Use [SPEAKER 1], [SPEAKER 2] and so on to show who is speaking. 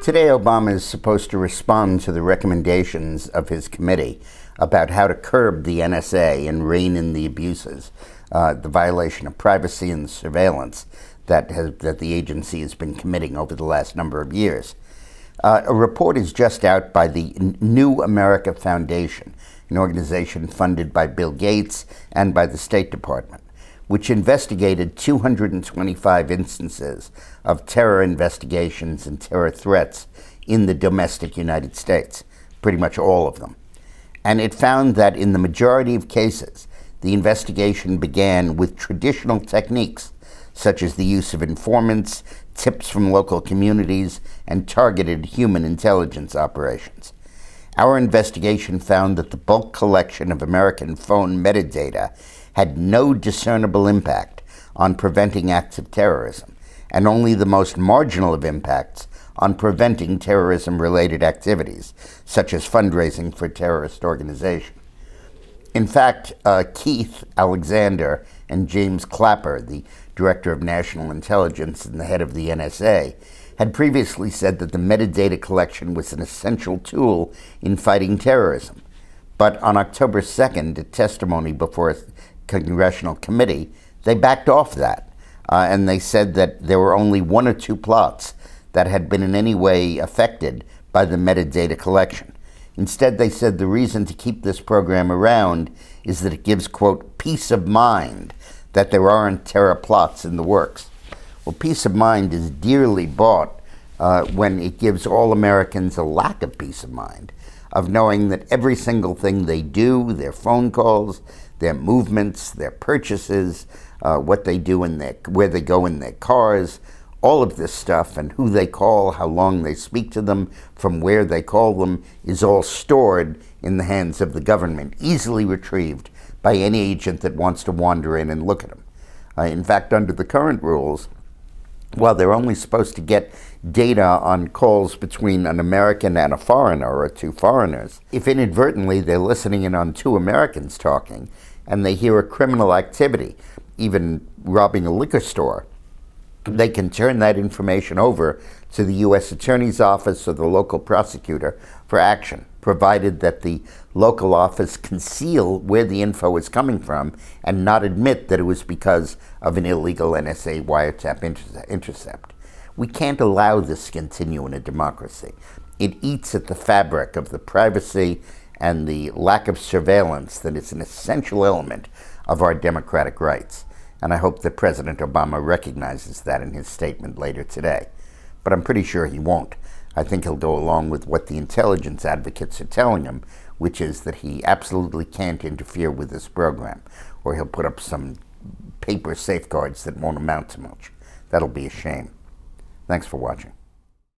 [SPEAKER 1] Today, Obama is supposed to respond to the recommendations of his committee about how to curb the NSA and rein in the abuses, the violation of privacy and surveillance that the agency has been committing over the last number of years. A report is just out by the New America Foundation, an organization funded by Bill Gates and by the State Department, which investigated 225 instances of terror investigations and terror threats in the domestic United States, pretty much all of them. And it found that in the majority of cases, the investigation began with traditional techniques, such as the use of informants, tips from local communities, and targeted human intelligence operations. Our investigation found that the bulk collection of American phone metadata had no discernible impact on preventing acts of terrorism, and only the most marginal of impacts on preventing terrorism-related activities, such as fundraising for terrorist organizations. In fact, Keith Alexander and James Clapper, the Director of National Intelligence and the head of the NSA, had previously said that the metadata collection was an essential tool in fighting terrorism. But on October 2nd, a testimony before a congressional committee, they backed off that, and they said that there were only one or two plots that had been in any way affected by the metadata collection. Instead, they said the reason to keep this program around is that it gives, quote, peace of mind that there aren't terror plots in the works. Well, peace of mind is dearly bought when it gives all Americans a lack of peace of mind, of knowing that every single thing they do, their phone calls, their movements, their purchases, what they do where they go in their cars, all of this stuff, and who they call, how long they speak to them, from where they call them, is all stored in the hands of the government, easily retrieved by any agent that wants to wander in and look at them. In fact, under the current rules, while they're only supposed to get data on calls between an American and a foreigner or two foreigners, if inadvertently they're listening in on two Americans talking and they hear a criminal activity, even robbing a liquor store, they can turn that information over to the U.S. Attorney's Office or the local prosecutor for action, provided that the local office conceal where the info is coming from and not admit that it was because of an illegal NSA wiretap intercept. We can't allow this to continue in a democracy. It eats at the fabric of the privacy and the lack of surveillance that is an essential element of our democratic rights. And I hope that President Obama recognizes that in his statement later today. But I'm pretty sure he won't. I think he'll go along with what the intelligence advocates are telling him, which is that he absolutely can't interfere with this program, or he'll put up some paper safeguards that won't amount to much. That'll be a shame. Thanks for watching.